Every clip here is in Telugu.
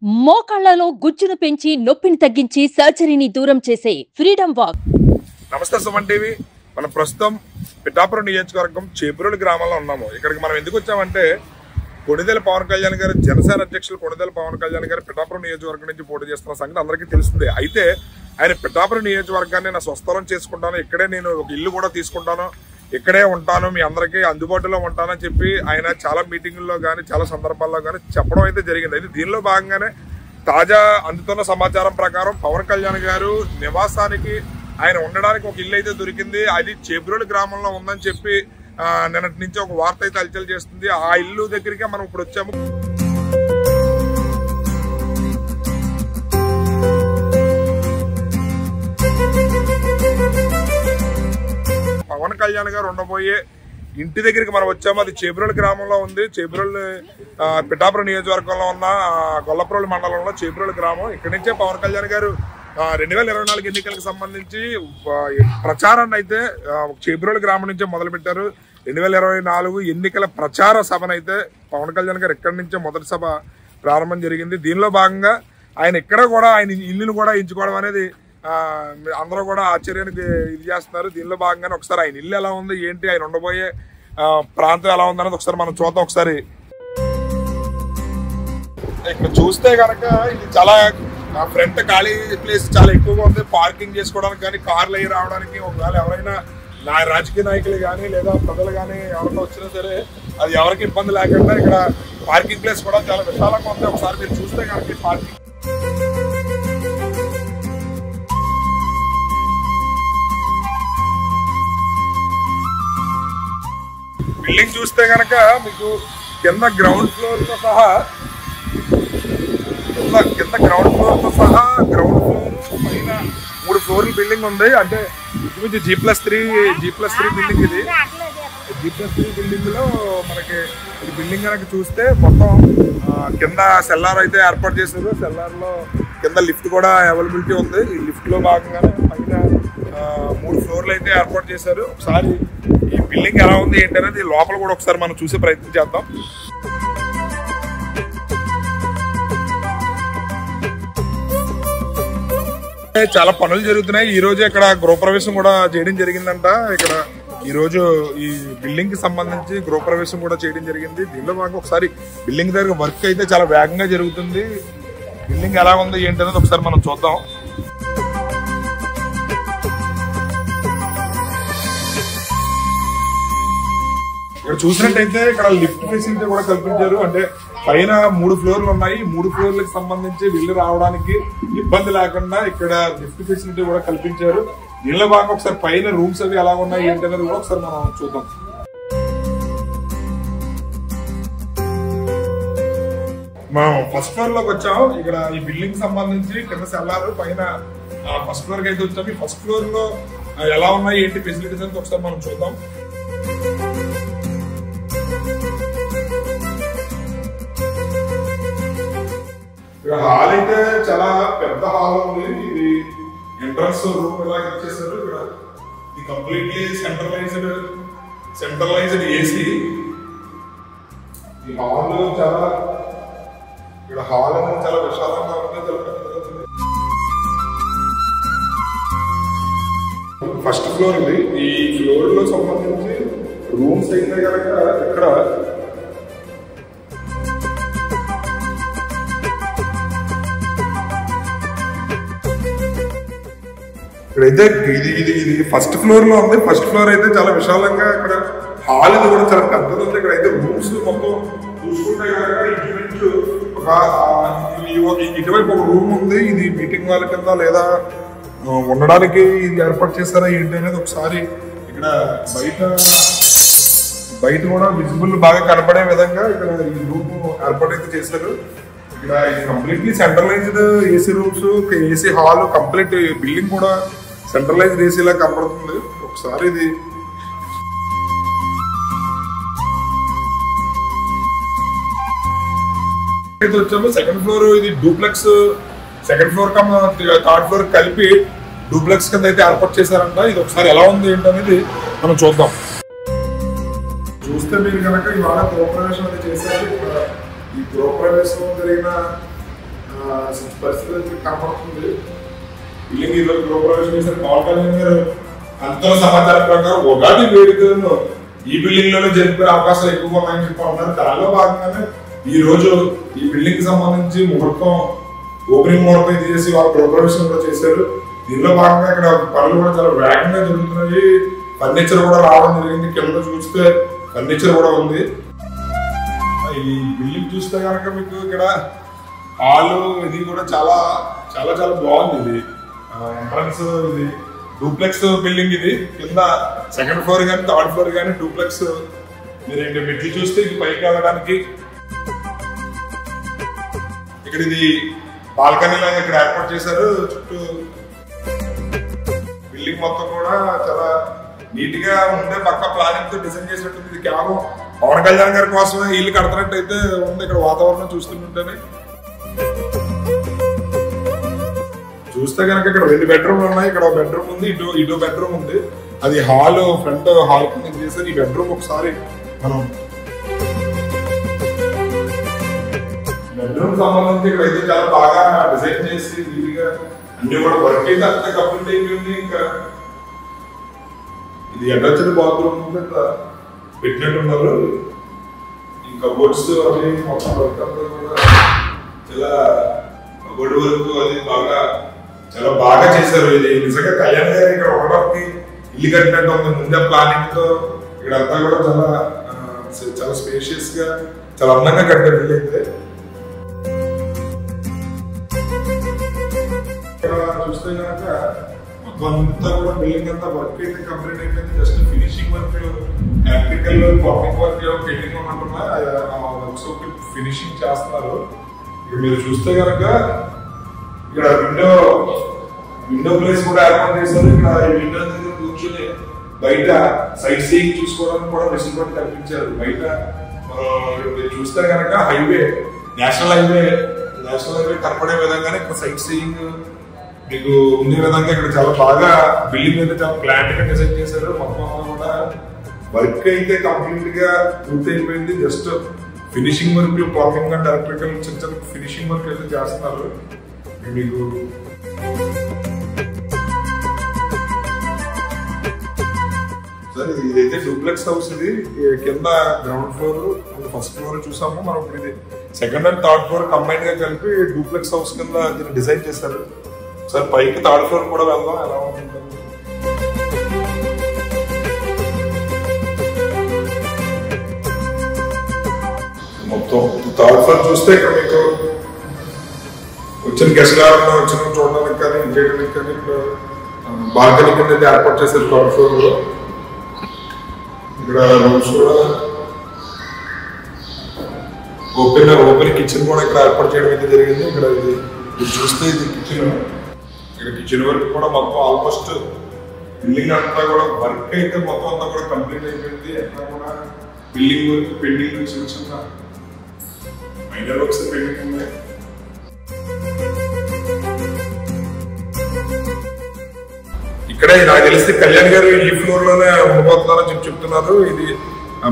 మోకాళ్లలో గుజ్జును పెంచి నొప్పిని తగ్గించి సర్జరీని దూరం చేసే ఫ్రీడమ్ వాక్. నమస్తే సుమన్ టీవీ. మనం ప్రస్తుతం పిఠాపురం నియోజకవర్గం చేబ్రోలు గ్రామంలో ఉన్నాము. ఇక్కడికి మనం ఎందుకు వచ్చామంటే కొణిదెల పవన్ కళ్యాణ్ గారు, జనసేన అధ్యక్షులు కొణిదెల పవన్ కళ్యాణ్ గారు పిఠాపురం నియోజకవర్గం నుంచి పోటీ చేస్తున్న సంగతి అందరికీ తెలుస్తుంది. అయితే ఆయన పిఠాపురం నియోజకవర్గాన్ని నా స్వస్థలం చేసుకుంటాను, ఇక్కడే నేను ఒక ఇల్లు కూడా తీసుకుంటాను, ఇక్కడే ఉంటాను, మీ అందరికీ అందుబాటులో ఉంటానని చెప్పి ఆయన చాలా మీటింగుల్లో కానీ చాలా సందర్భాల్లో కానీ చెప్పడం అయితే జరిగింది. అయితే దీనిలో భాగంగానే తాజా అందుతున్న సమాచారం ప్రకారం పవన్ కళ్యాణ్ గారు నివాసానికి ఆయన ఉండడానికి ఒక ఇల్లు అయితే దొరికింది. అది చేబ్రోలు గ్రామంలో ఉందని చెప్పి నిన్నటి నుంచి ఒక వార్త అయితే హల్చల్ చేస్తుంది. ఆ ఇల్లు దగ్గరికి మనం ఇప్పుడు వచ్చాము. పవన్ కళ్యాణ్ గారు ఉండబోయే ఇంటి దగ్గరికి మనం వచ్చాము. అది చేబ్రోలు గ్రామంలో ఉంది. చేబ్రోలు పిఠాపురం నియోజకవర్గంలో ఉన్న గొల్లప్రోలు మండలంలో చేబ్రోలు గ్రామం. ఇక్కడి నుంచే పవన్ కళ్యాణ్ గారు 2024 ఎన్నికలకు సంబంధించి ప్రచారాన్ని అయితే చేబ్రోలు గ్రామం నుంచే మొదలు పెట్టారు. 2024 ఎన్నికల ప్రచార సభనైతే పవన్ కళ్యాణ్ గారు ఇక్కడి నుంచే మొదటి సభ ప్రారంభం జరిగింది. దీనిలో భాగంగా ఆయన ఇక్కడ కూడా ఆయన ఇల్లును కూడా ఎంచుకోవడం అనేది అందరూ కూడా ఆశ్చర్యానికి ఇది చేస్తున్నారు. దీనిలో భాగంగానే ఒకసారి ఆయన ఇల్లు ఎలా ఉంది, ఏంటి, ఆయన ఉండబోయే ప్రాంతం ఎలా ఉంది అనేది ఒకసారి మనం చూద్దాం. ఒకసారి ఇక్కడ చూస్తే కనుక ఇది చాలా ఫ్రంట్ ఖాళీ ప్లేస్ చాలా ఎక్కువగా ఉంది. పార్కింగ్ చేసుకోవడానికి కానీ, కార్లు అయ్యి రావడానికి, ఒకవేళ ఎవరైనా రాజకీయ నాయకులు కానీ లేదా ప్రజలు కానీ ఎవరైనా వచ్చినా సరే అది ఎవరికి ఇబ్బంది లేకుండా ఇక్కడ పార్కింగ్ ప్లేస్ కూడా చాలా విశాలంగా ఉంది. ఒకసారి మీరు చూస్తే కనుక పార్కింగ్ బిల్డింగ్ చూస్తే కనుక మీకు కింద గ్రౌండ్ ఫ్లోర్ తో సహా గ్రౌండ్ ఫ్లోర్ పైన 3 ఫ్లోర్ల బిల్డింగ్ ఉంది. అంటే ఇది G+3 బిల్డింగ్. ఇది G+3 బిల్డింగ్ లో మనకి ఈ బిల్డింగ్ కనుక చూస్తే మొత్తం కింద సెల్లార్ అయితే ఏర్పాటు చేశారు. సెల్లార్ లో కింద లిఫ్ట్ కూడా అవైలబిలిటీ ఉంది. ఈ లిఫ్ట్ లో భాగంగానే పైన 3 ఫ్లోర్లు అయితే ఏర్పాటు చేశారు. ఒకసారి ఈ బిల్డింగ్ ఎలా ఉంది ఏంటి అనేది లోపల కూడా ఒకసారి మనం చూసే ప్రయత్నం చేద్దాం. చాలా పనులు జరుగుతున్నాయి. ఈ రోజు ఇక్కడ గృహప్రవేశం కూడా చేయడం జరిగిందంట. ఇక్కడ ఈ రోజు ఈ బిల్డింగ్ కి సంబంధించి గృహప్రవేశం కూడా చేయడం జరిగింది. దీనిలో భాగంగా ఒకసారి బిల్డింగ్ దగ్గర వర్క్ అయితే చాలా వేగంగా జరుగుతుంది. బిల్డింగ్ ఎలా ఉంది ఏంటి అనేది ఒకసారి మనం చూద్దాం. ఇక్కడ చూసినట్టయితే ఇక్కడ లిఫ్ట్ ఫెసిలిటీ కూడా కల్పించారు. అంటే పైన 3 ఫ్లోర్లు ఉన్నాయి. 3 ఫ్లోర్లకు సంబంధించి వెళ్ళి రావడానికి ఇబ్బంది లేకుండా ఇక్కడ లిఫ్ట్ ఫెసిలిటీ కూడా కల్పించారు. దీనిలో భాగంగా ఒకసారి పైన రూమ్స్ అవి ఎలా ఉన్నాయి ఏంటి అనేది కూడా ఒకసారి మనం చూద్దాం. మనం ఫస్ట్ ఫ్లోర్ లోకి వచ్చాం. ఇక్కడ ఈ బిల్డింగ్ సంబంధించి కింద సెల్లారు, పైన ఫస్ట్ ఫ్లోర్ కి అయితే వచ్చాం. ఈ ఫస్ట్ ఫ్లోర్ లో ఎలా ఉన్నాయి ఏంటి ఫెసిలిటీస్ అనేది ఒకసారి మనం చూద్దాం. హాల్ అయితే చాలా పెద్ద హాల్ ఉంది. ఇది ఎంట్రన్స్ రూమ్ ఇలా ఇచ్చేసారు. ఇక్కడ ఇది కంప్లీట్లీ సెంట్రలైజ్డ్ ఏసీ. ఈ హాల్ చాలా ఇక్కడ హాల్ అనేది చాలా విశాలంగా ఉంది. ఫస్ట్ ఫ్లోర్ ఉంది. ఈ ఫ్లోర్ లో సంబంధించి రూమ్స్ అయితే కనుక ఇక్కడైతే ఇది ఫస్ట్ ఫ్లోర్ లో ఉంది. ఫస్ట్ ఫ్లోర్ అయితే చాలా విశాలంగా, ఇక్కడ హాల్ ఇది కూడా చాలా పెద్దది ఉంది. ఇక్కడ అయితే రూమ్స్ మొత్తం చూసుకుంటే ఇటువైపు ఒక రూమ్ ఉంది. ఇది మీటింగ్ వాళ్ళ కింద లేదా ఉండడానికి ఇది ఏర్పాటు చేస్తారా ఏంటి అనేది ఒకసారి ఇక్కడ బయట కూడా విజిబుల్ బాగా కనపడే విధంగా ఇక్కడ ఈ రూమ్ ఏర్పాటు అయితే చేశారు. ఇక్కడ ఇది completely centralized AC rooms, AC hall, complete building కూడా సెంట్రలైజ్డ్ ఏసీ లా కనపడుతుంది. ఒకసారి ఇది వచ్చాము. సెకండ్ ఫ్లోర్ ఇది duplex. Second floor cum third floor కలిపి డూప్లెక్స్ కింద అయితే ఏర్పాటు చేశారంట. ఇది ఒకసారి ఎలా ఉంది ఏంటనేది మనం చూద్దాం. చూస్తే మీరు కనుక ఇవాళ గృహప్రవేశం అది చేశారు. ఈ గృహప్రవేశం జరిగిన పరిస్థితి కనపడుతుంది. బిల్డింగ్ ఈరోజు గృహప్రవేశం చేసిన పవన్ కళ్యాణ్ గారు అంతలో సమాచారం ప్రకారం ఉగాది వేడుకలను ఈ బిల్డింగ్ లోనే జరిపే అవకాశాలు ఎక్కువగా ఉన్నాయని చెప్పి ఉన్నారు. దానిలో భాగంగానే ఈ రోజు ఈ బిల్డింగ్ కి సంబంధించి ముహూర్తం ఓపెనింగ్ ముహూర్తం చేసి వాళ్ళు గృహప్రవేశం కూడా చేశారు. దీనిలో భాగంగా ఇక్కడ పనులు కూడా చాలా వేగంగా జరుగుతున్నాయి. ఫర్నిచర్ కూడా రావడం జరిగింది. కింద చూస్తే ఫర్నిచర్ కూడా ఉంది. ఈ బిల్డింగ్ చూస్తే కనుక మీకు ఇక్కడ హాల్ ఇది కూడా చాలా చాలా చాలా బాగుంది. ఇది ఎంట్రన్స్ ఇది డూప్లెక్స్ బిల్డింగ్. ఇది కింద సెకండ్ ఫ్లోర్ కానీ థర్డ్ ఫ్లోర్ కానీ డూప్లెక్స్. మీరు ఏంటి మెట్లు చూస్తే ఇది పైకి వెళ్ళడానికి ఇక్కడ ఇది బాల్కనీ లాగా ఇక్కడ ఏర్పాటు చేశారు. చుట్టూ బిల్డింగ్ మొత్తం కూడా చాలా నీట్ గా ముందే పక్క ప్లానింగ్ తో డిజైన్ చేసినట్టుంది. ఇది కేవలం పవన్ కళ్యాణ్ గారి కోసమే ఇల్లు కడుతున్నట్టు అయితే ఉంది. ఇక్కడ వాతావరణం చూస్తుంటేనే చూస్తే కనుక ఇక్కడ 2 బెడ్రూమ్లు ఉన్నాయి. ఇక్కడ ఒక బెడ్రూమ్ ఉంది, ఇటు బెడ్రూమ్ ఉంది. అది హాల్ ఫ్రంట్ హాల్ కింద చేశారు. ఈ బెడ్రూమ్ ఒకసారి మనం బెడ్రూమ్ సంబంధించి ఇక్కడ అయితే చాలా బాగా డిజైన్ చేసి నీట్గా అన్ని కూడా వర్క్ అయితే అంత కంప్లీట్ అయిపోయింది. ఇంకా ఇది అటాచ్డ్ బాత్రూమ్ పెట్టినట్టున్నారు. ఇంకా కబోర్డ్స్ అవి మొత్తం వర్క్ అంతా కూడా చాలా కబోర్డ్ వర్క్ అది బాగా చాలా బాగా చేశారు. ఇది నిజంగా కళ్యాణ్ గారు ఇక్కడ ఒకరికి ఇల్లు కట్టినట్టు ఉంది. ముందే ప్లానింగ్ తో ఇక్కడ అంతా కూడా చాలా స్పేషియస్ గా చాలా అందంగా కట్టారు ఇల్లు అయితే. ఇక్కడ చూస్తే కనుక మొత్తం అంతా కూడా బిల్డింగ్ అంతా వర్క్ అయితే కంప్లీట్ అయిపోయింది. Just finishing work electrical pumping work painting ఉన్నట్టున్నా వర్క్స్ ఫినిషింగ్ చేస్తున్నారు. ఇక్కడ మీరు చూస్తే కనుక ఇక్కడ విండో ప్లేస్ కూడా ఏర్పాటు చేశారు. ఇక్కడ ఈ విండో దగ్గర కూర్చొని బయట సైట్ సీయింగ్ చూసుకోవడానికి కూడా వెసులుబాటు కల్పించారు. బయట మీరు చూస్తే కనుక హైవే నేషనల్ హైవే కనపడే విధంగానే ఇక్కడ సైట్ సీయింగ్ మీకు ఉండే విధంగా ఇక్కడ చాలా బాగా బిల్డింగ్ అయితే చాలా ప్లాంట్ గా డిజైన్ చేశారు. మొత్తం కూడా వర్క్ అయితే కంప్లీట్ గా పూర్తి అయిపోయింది. Just finishing work plumbing and electrical చిన్న చిన్న ఫినిషింగ్ వర్క్ అయితే చేస్తున్నారు. మీకు సరే ఇదైతే డూప్లెక్స్ హౌస్. ఇది కింద ground floor and first floor చూసాము మనం. ఇప్పుడు ఇది second and third floor combine గా కలిపి డూప్లెక్స్ హౌస్ కింద దీన్ని డిజైన్ చేశారు. సార్ పైకి థర్డ్ ఫ్లోర్ కూడా వెళ్దాం ఎలా ఉంటుంది. మొత్తం థర్డ్ ఫ్లోర్ చూస్తే ఇక్కడ మీకు వచ్చిన గెస్ట్ గారు వచ్చిన చూడడానికి కానీ ఇంకేయడానికి కానీ ఇక్కడ బాల్కనీ కింద ఏర్పాటు చేశారు థర్డ్ ఫ్లోర్ లో. ఇక్కడ రూమ్స్ కూడా ఓపెన్ కిచెన్ కూడా ఇక్కడ ఏర్పాటు చేయడం అయితే జరిగింది. ఇక్కడ ఇది చూస్తే ఇది కిచెన్. ఇక్కడ కిచెన్ వర్క్ కూడా మొత్తం ఆల్మోస్ట్ బిల్డింగ్ అంతా కూడా వర్క్ అయితే మొత్తం అంతా కూడా కంప్లీట్ అయిపోయింది. ఎక్కడ కూడా బిల్డింగ్ వర్క్ పెండింగ్ చిన్న చిన్న మైనర్ వర్క్స్ పెండింగ్ ఉన్నాయి. ఇక్కడే నాకు తెలిస్తే కళ్యాణ్ గారు ఈ ఫ్లోర్ లోనే ఉండిపోతున్నారని చెప్తున్నారు. ఇది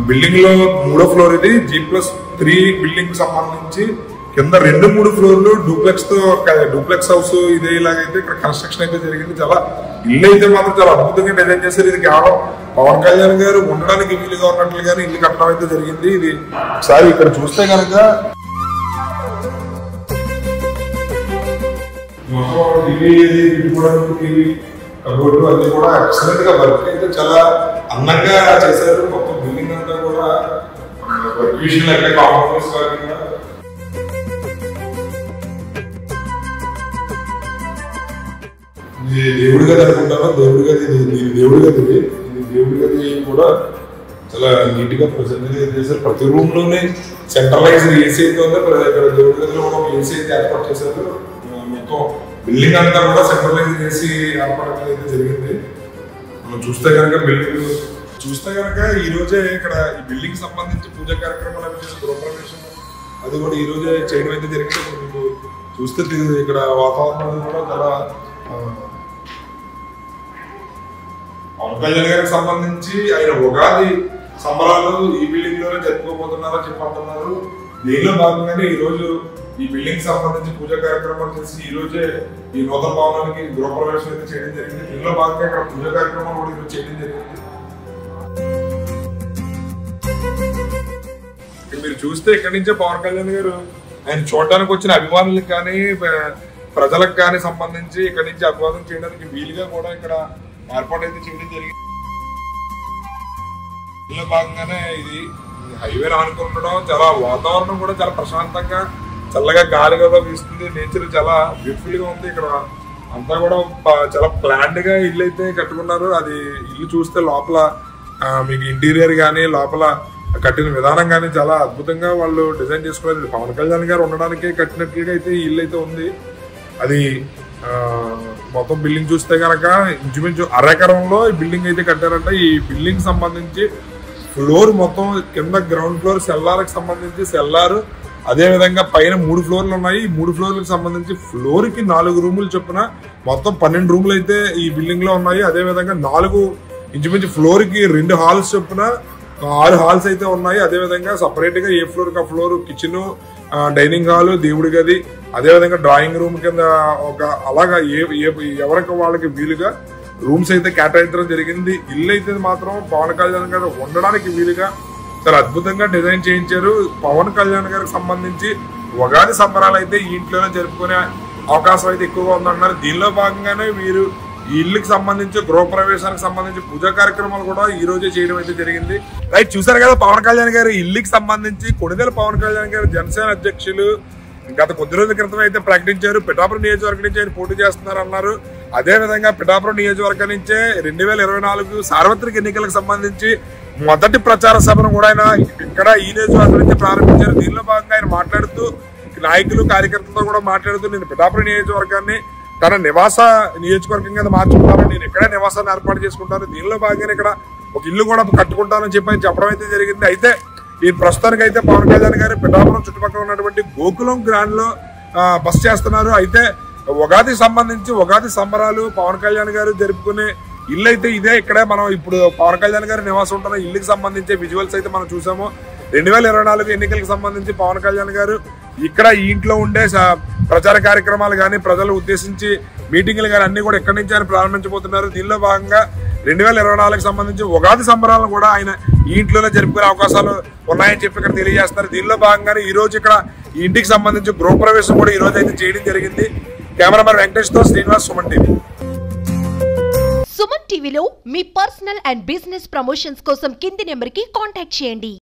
బిల్డింగ్ లో 3వ ఫ్లోర్. ఇది G+3 బిల్డింగ్ సంబంధించి కింద 2-3 ఫ్లోర్లు డూప్లెక్స్ హౌస్ ఇదే ఇలాగైతే ఇక్కడ కన్స్ట్రక్షన్ అయితే జరిగింది. చాలా ఇల్లు అయితే మాత్రం చాలా అద్భుతంగా డిజైన్ చేశారు. ఇది కేవలం పవన్ కళ్యాణ్ గారు ఉండడానికి వీలుగా ఉన్నట్లుగానే ఇల్లు కట్టడం అయితే జరిగింది. ఇది ఒకసారి ఇక్కడ చూస్తే కనుక కబోర్డు అన్ని కూడా ఎక్సలెంట్ గా వర్క్ అయితే చాలా అందంగా చేశారు. మొత్తం బిల్డింగ్ అంతా కూడా వర్క్ విషయంలో ఎక్కడ కాంప్రమైజ్ కాకుండా దేవుడి గది అనుకుంటాను. దేవుడి గది కూడా చాలా నీట్ గా ప్రజెంట్ చేశారు. ప్రతి రూమ్ లోనే సెంట్రలైజ్డ్ ఏసీ అయితే ఉంది. ఇక్కడ దేవుడి గదిలో కూడా ఏసీ అయితే ఏర్పాటు చేశారు. మొత్తం బిల్డింగ్ అంతా కూడా సెంట్రలైజ్డ్ ఏసీ ఏర్పడడం అయితే జరిగింది. మనం చూస్తే కనుక ఈ రోజే ఇక్కడ ఈ బిల్డింగ్ సంబంధించి పూజా కార్యక్రమాలు గృహప్రవేశం అది కూడా ఈ రోజే చేయడం అయితే జరిగింది. మీకు చూస్తే ఇక్కడ వాతావరణం కూడా చాలా పవన్ కళ్యాణ్ గారికి సంబంధించి ఆయన ఉగాది సంబరాలు ఈ బిల్డింగ్ లోనే జరుపుకోబోతున్నారని చెప్పంటున్నారు. దీనిలో భాగంగానే ఈ రోజు ఈ బిల్డింగ్ సంబంధించి పూజా కార్యక్రమాలు చేసి ఈ రోజే ఈ నూతన భవనానికి గృహప్రవేశం అయితే చేయడం జరిగింది. దీనిలో భాగంగా ఇక్కడ పూజా కార్యక్రమాలు కూడా ఈరోజు చేయడం జరిగింది. మీరు చూస్తే ఇక్కడి నుంచే పవన్ కళ్యాణ్ గారు ఆయన చూడడానికి వచ్చిన అభిమానులకు కానీ ప్రజలకు కానీ సంబంధించి ఇక్కడి నుంచి అభివాదం చేయడానికి వీలుగా కూడా ఇక్కడ ఏర్పాటు అయితే చేయడం జరిగింది. దీనిలో భాగంగానే ఇది హైవే ఆనుకుంటడం, చాలా వాతావరణం కూడా చాలా ప్రశాంతంగా చల్లగా గాలి కూడా వీస్తుంది. నేచర్ చాలా బ్యూటిఫుల్ గా ఉంది. ఇక్కడ అంతా కూడా చాలా ప్లాన్డ్ గా ఇల్లు అయితే కట్టుకున్నారు. అది ఇల్లు చూస్తే లోపల మీకు ఇంటీరియర్ కానీ లోపల కట్టిన విధానం కానీ చాలా అద్భుతంగా వాళ్ళు డిజైన్ చేసుకున్నారు. పవన్ కళ్యాణ్ గారు ఉండడానికి కట్టినట్లుగా అయితే ఈ ఇల్లు అయితే ఉంది. అది మొత్తం బిల్డింగ్ చూస్తే కనుక ఇంచుమించు అరెకరంలో ఈ బిల్డింగ్ అయితే కట్టారంట. ఈ బిల్డింగ్ సంబంధించి ఫ్లోర్ మొత్తం కింద గ్రౌండ్ ఫ్లోర్ సెల్లార్కి సంబంధించి సెల్లార్, అదే విధంగా పైన 3 ఫ్లోర్లు ఉన్నాయి. ఈ 3 ఫ్లోర్లకు సంబంధించి ఫ్లోర్ కి 4 రూములు చొప్పున మొత్తం 12 రూములు అయితే ఈ బిల్డింగ్ లో ఉన్నాయి. అదే విధంగా 4 ఇంచుమించు ఫ్లోర్ కి 2 హాల్స్ చొప్పున 6 హాల్స్ అయితే ఉన్నాయి. అదే విధంగా సపరేట్ గా ఏ ఫ్లోర్ కి ఆ ఫ్లోర్ కిచెన్, డైనింగ్ హాల్, దేవుడి గది, అదే విధంగా డ్రాయింగ్ రూమ్ కింద ఒక అలాగా ఎవరికి వాళ్ళకి వీలుగా రూమ్స్ అయితే కేటాయించడం జరిగింది. ఇల్లు అయితే మాత్రం పవన్ కళ్యాణ్ గారు ఉండడానికి వీలుగా చాలా అద్భుతంగా డిజైన్ చేయించారు. పవన్ కళ్యాణ్ గారికి సంబంధించి ఉగాది సంబరాలు అయితే ఈ ఇంట్లోనే జరుపుకునే అవకాశం అయితే ఎక్కువగా ఉందన్నారు. దీనిలో భాగంగానే వీరు ఈ ఇల్లుకి సంబంధించి గృహప్రవేశానికి సంబంధించి పూజా కార్యక్రమాలు కూడా ఈ రోజే చేయడం అయితే జరిగింది. రైట్, చూసారు కదా పవన్ కళ్యాణ్ గారు ఇల్లుకి సంబంధించి. కొణిదెల పవన్ కళ్యాణ్ గారు జనసేన అధ్యక్షులు గత కొద్ది రోజుల క్రితం అయితే ప్రకటించారు. పిఠాపురం నియోజకవర్గం నుంచి ఆయన పోటీ చేస్తున్నారు అన్నారు. అదే విధంగా పిఠాపురం నియోజకవర్గం నుంచే 2024 సార్వత్రిక ఎన్నికలకు సంబంధించి మొదటి ప్రచార సభను కూడా ఆయన ఇక్కడ ఈ నియోజకవర్గం నుంచి ప్రారంభించారు. దీనిలో భాగంగా ఆయన మాట్లాడుతూ నాయకులు కార్యకర్తలతో కూడా మాట్లాడుతూ నేను పిఠాపురం నియోజకవర్గాన్ని తన నివాస నియోజకవర్గం కింద మార్చుకుంటాను, నేను ఇక్కడే నివాసాన్ని ఏర్పాటు చేసుకుంటాను, దీనిలో భాగంగా ఇక్కడ ఒక ఇల్లు కూడా కట్టుకుంటానని చెప్పి చెప్పడం అయితే జరిగింది. అయితే ఈ ప్రస్తుతానికి అయితే పవన్ కళ్యాణ్ గారు పిఠాపురం చుట్టుపక్కల ఉన్నటువంటి గోకులం గ్రాండ్ లో బస్ చేస్తున్నారు. అయితే ఉగాది సంబంధించి ఉగాది సంబరాలు పవన్ కళ్యాణ్ గారు జరుపుకునే ఇల్లు అయితే ఇదే. ఇక్కడే మనం ఇప్పుడు పవన్ కళ్యాణ్ గారి నివాసం ఉంటున్న ఇల్లుకి సంబంధించి విజువల్స్ అయితే మనం చూసాము. 2024 ఎన్నికలకు సంబంధించి పవన్ కళ్యాణ్ గారు ఇక్కడ ఈ ఇంట్లో ఉండే ప్రచార కార్యక్రమాలు కానీ ప్రజలు ఉద్దేశించి మీటింగ్లు కానీ అన్ని కూడా ఇక్కడి నుంచి ఆయన ప్రారంభించబోతున్నారు. దీనిలో భాగంగా 2024కి సంబంధించి ఉగాది సంబరాలను కూడా ఆయన ఈ ఇంట్లోనే జరుపుకునే అవకాశాలు ఉన్నాయని చెప్పి ఇక్కడ తెలియజేస్తున్నారు. దీనిలో భాగంగానే ఈ రోజు ఇక్కడ ఈ ఇంటికి సంబంధించి గృహప్రవేశం కూడా ఈ రోజు అయితే చేయడం జరిగింది. కెమెరామెన్ వెంకటేష్ తో శ్రీనివాస్, సుమన్ టీవీ. సుమన్ టీవీలో మీ పర్సనల్ అండ్ బిజినెస్ ప్రమోషన్స్ కోసం కింది నెంబర్కి కాంటాక్ట్ చేయండి.